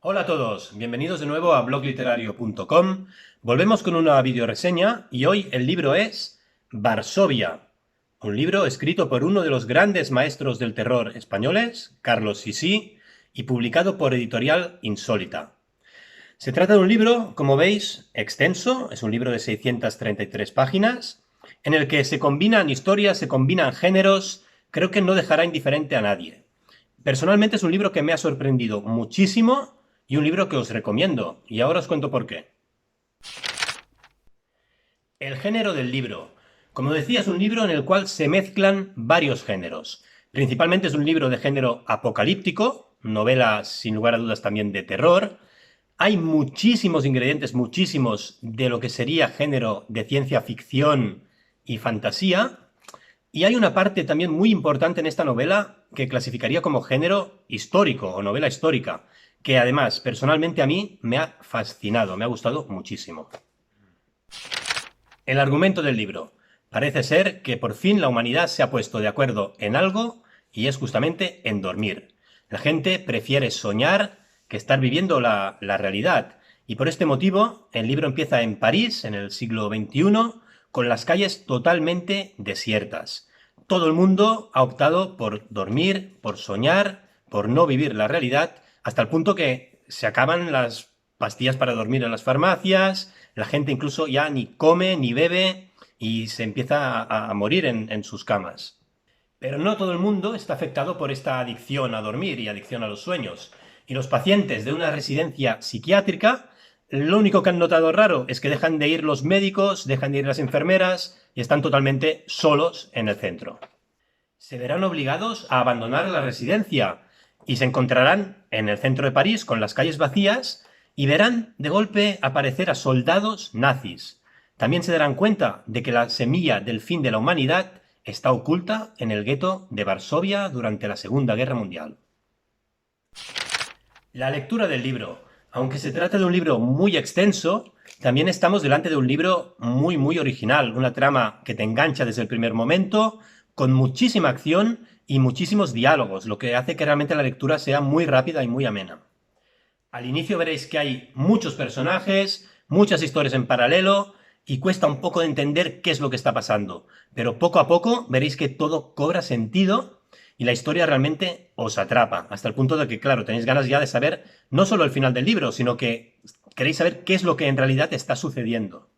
Hola a todos, bienvenidos de nuevo a blogliterario.com. Volvemos con una videoreseña y hoy el libro es Varsovia, un libro escrito por uno de los grandes maestros del terror españoles, Carlos Sisi, y publicado por Editorial Insólita. Se trata de un libro, como veis, extenso, es un libro de 633 páginas, en el que se combinan historias, se combinan géneros, creo que no dejará indiferente a nadie. Personalmente es un libro que me ha sorprendido muchísimo y un libro que os recomiendo, y ahora os cuento por qué. El género del libro. Como decía, es un libro en el cual se mezclan varios géneros. Principalmente es un libro de género apocalíptico, novela sin lugar a dudas también de terror. Hay muchísimos ingredientes, muchísimos de lo que sería género de ciencia ficción y fantasía. Y hay una parte también muy importante en esta novela que clasificaría como género histórico o novela histórica, que además personalmente a mí me ha fascinado, me ha gustado muchísimo. El argumento del libro. Parece ser que por fin la humanidad se ha puesto de acuerdo en algo y es justamente en dormir. La gente prefiere soñar que estar viviendo la realidad. Y por este motivo, el libro empieza en París, en el siglo XXI, con las calles totalmente desiertas. Todo el mundo ha optado por dormir, por soñar, por no vivir la realidad, hasta el punto que se acaban las pastillas para dormir en las farmacias, la gente incluso ya ni come ni bebe y se empieza a morir en sus camas. Pero no todo el mundo está afectado por esta adicción a dormir y adicción a los sueños. Y los pacientes de una residencia psiquiátrica, lo único que han notado raro es que dejan de ir los médicos, dejan de ir las enfermeras y están totalmente solos en el centro. Se verán obligados a abandonar la residencia y se encontrarán en el centro de París con las calles vacías y verán de golpe aparecer a soldados nazis. También se darán cuenta de que la semilla del fin de la humanidad está oculta en el gueto de Varsovia durante la Segunda Guerra Mundial. La lectura del libro. Aunque se trata de un libro muy extenso, también estamos delante de un libro muy original, una trama que te engancha desde el primer momento, con muchísima acción y muchísimos diálogos, lo que hace que realmente la lectura sea muy rápida y muy amena. Al inicio veréis que hay muchos personajes, muchas historias en paralelo, y cuesta un poco de entender qué es lo que está pasando. Pero poco a poco veréis que todo cobra sentido y la historia realmente os atrapa, hasta el punto de que, claro, tenéis ganas ya de saber no solo el final del libro, sino que queréis saber qué es lo que en realidad está sucediendo.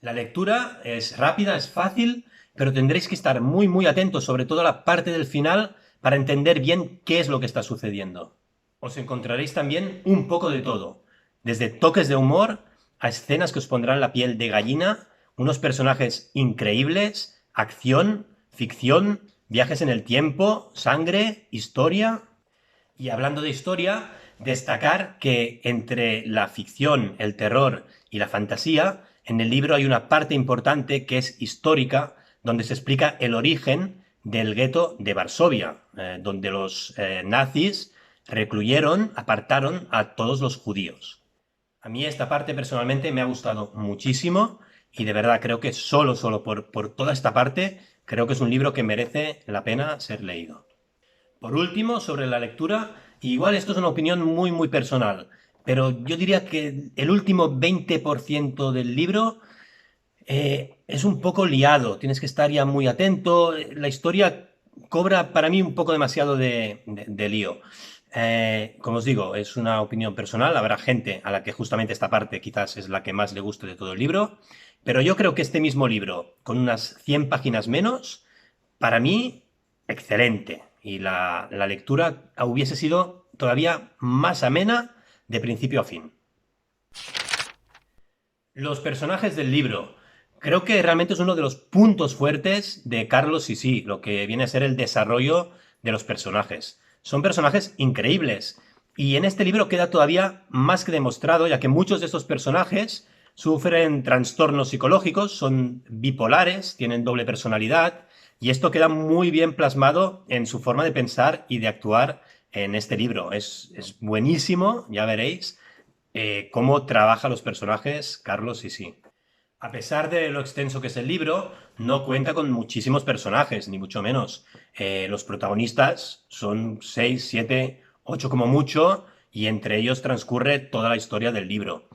La lectura es rápida, es fácil, pero tendréis que estar muy atentos, sobre todo a la parte del final, para entender bien qué es lo que está sucediendo. Os encontraréis también un poco de todo, desde toques de humor a escenas que os pondrán la piel de gallina, unos personajes increíbles, acción, ficción, viajes en el tiempo, sangre, historia. Y hablando de historia, destacar que entre la ficción, el terror y la fantasía, en el libro hay una parte importante que es histórica, donde se explica el origen del gueto de Varsovia, donde los nazis recluyeron, apartaron a todos los judíos. A mí esta parte personalmente me ha gustado muchísimo y de verdad creo que solo por toda esta parte, creo que es un libro que merece la pena ser leído. Por último, sobre la lectura, igual esto es una opinión muy personal, pero yo diría que el último 20% del libro es un poco liado, tienes que estar ya muy atento, la historia cobra para mí un poco demasiado de lío. Como os digo, es una opinión personal, habrá gente a la que justamente esta parte quizás es la que más le guste de todo el libro, pero yo creo que este mismo libro, con unas 100 páginas menos, para mí, excelente. Y la lectura hubiese sido todavía más amena de principio a fin. Los personajes del libro. Creo que realmente es uno de los puntos fuertes de Carlos Sisi, lo que viene a ser el desarrollo de los personajes. Son personajes increíbles. Y en este libro queda todavía más que demostrado, ya que muchos de estos personajes sufren trastornos psicológicos, son bipolares, tienen doble personalidad, y esto queda muy bien plasmado en su forma de pensar y de actuar en este libro. Es buenísimo, ya veréis, cómo trabaja los personajes Carlos Sisi. A pesar de lo extenso que es el libro, no cuenta con muchísimos personajes, ni mucho menos. Los protagonistas son 6, 7, 8 como mucho, y entre ellos transcurre toda la historia del libro.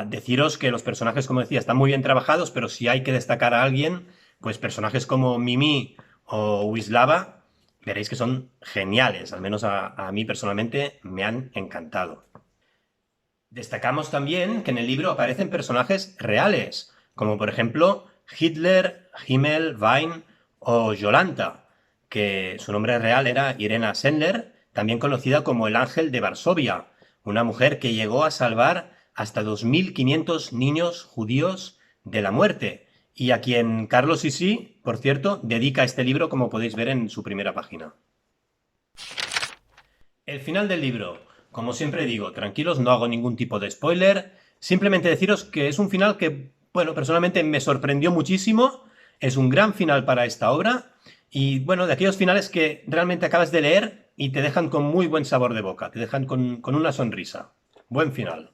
Deciros que los personajes, como decía, están muy bien trabajados, pero si hay que destacar a alguien, pues personajes como Mimi o Wisłava, veréis que son geniales, al menos a mí personalmente me han encantado. Destacamos también que en el libro aparecen personajes reales, como por ejemplo Hitler, Himmel, Wein o Jolanta, que su nombre real era Irena Sendler, también conocida como el Ángel de Varsovia, una mujer que llegó a salvar hasta 2.500 niños judíos de la muerte, y a quien Carlos Sisi, por cierto, dedica este libro, como podéis ver en su primera página. El final del libro. Como siempre digo, tranquilos, no hago ningún tipo de spoiler. Simplemente deciros que es un final que, bueno, personalmente me sorprendió muchísimo. Es un gran final para esta obra. Y, bueno, de aquellos finales que realmente acabas de leer y te dejan con muy buen sabor de boca. Te dejan con una sonrisa. Buen final.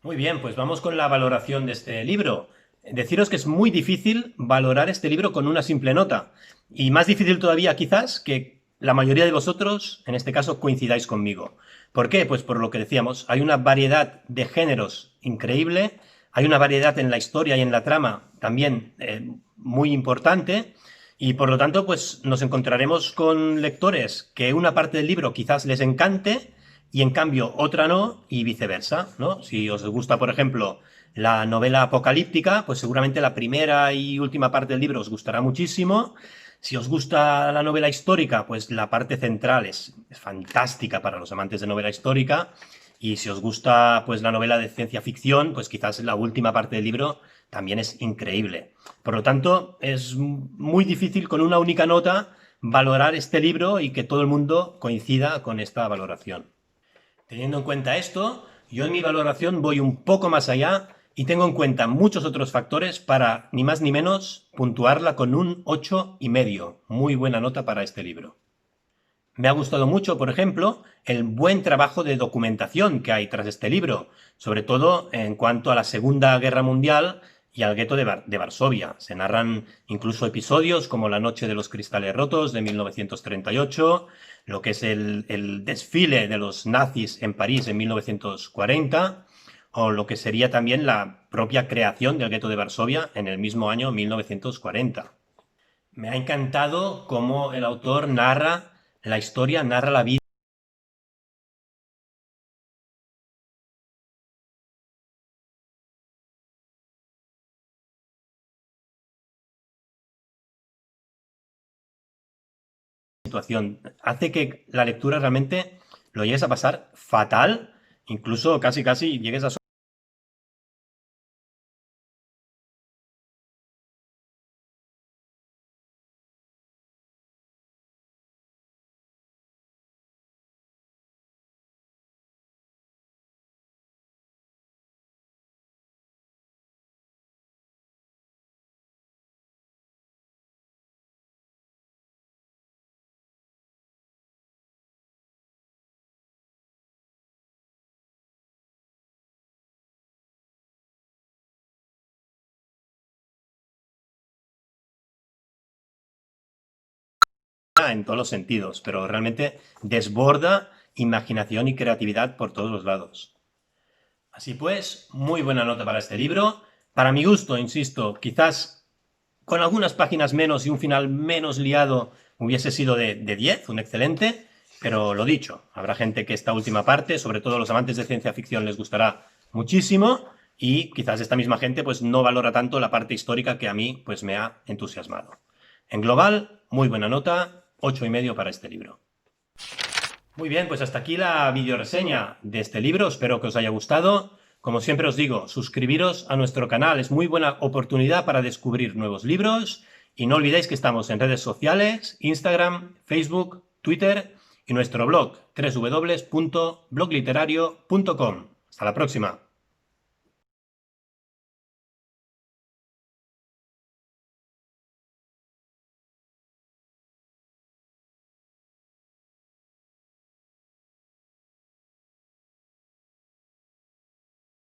Muy bien, pues vamos con la valoración de este libro. Deciros que es muy difícil valorar este libro con una simple nota. Y más difícil todavía, quizás, que la mayoría de vosotros, en este caso, coincidáis conmigo. ¿Por qué? Pues por lo que decíamos, hay una variedad de géneros increíble, hay una variedad en la historia y en la trama también muy importante, y por lo tanto, pues nos encontraremos con lectores que una parte del libro quizás les encante, y en cambio otra no, y viceversa, ¿no? Si os gusta, por ejemplo, la novela apocalíptica, pues seguramente la primera y última parte del libro os gustará muchísimo. Si os gusta la novela histórica, pues la parte central es fantástica para los amantes de novela histórica. Y si os gusta pues la novela de ciencia ficción, pues quizás la última parte del libro también es increíble. Por lo tanto, es muy difícil con una única nota valorar este libro y que todo el mundo coincida con esta valoración. Teniendo en cuenta esto, yo en mi valoración voy un poco más allá y tengo en cuenta muchos otros factores para, ni más ni menos, puntuarla con un 8,5. Muy buena nota para este libro. Me ha gustado mucho, por ejemplo, el buen trabajo de documentación que hay tras este libro, sobre todo en cuanto a la Segunda Guerra Mundial y al gueto de Varsovia. Se narran incluso episodios como La Noche de los Cristales Rotos de 1938, lo que es el desfile de los nazis en París en 1940, o lo que sería también la propia creación del gueto de Varsovia en el mismo año 1940. Me ha encantado cómo el autor narra la historia, narra la vida situación. Hace que la lectura realmente lo llegues a pasar fatal, incluso casi llegues a en todos los sentidos, pero realmente desborda imaginación y creatividad por todos los lados. Así pues, muy buena nota para este libro. Para mi gusto, insisto, quizás con algunas páginas menos y un final menos liado hubiese sido de 10, un excelente, pero lo dicho, habrá gente que esta última parte, sobre todo los amantes de ciencia ficción, les gustará muchísimo y quizás esta misma gente pues no valora tanto la parte histórica que a mí pues me ha entusiasmado. En global, muy buena nota, 8,5 para este libro. Muy bien, pues hasta aquí la videoreseña de este libro, espero que os haya gustado. Como siempre os digo, suscribiros a nuestro canal, es muy buena oportunidad para descubrir nuevos libros y no olvidéis que estamos en redes sociales, Instagram, Facebook, Twitter y nuestro blog www.blogliterario.com. Hasta la próxima.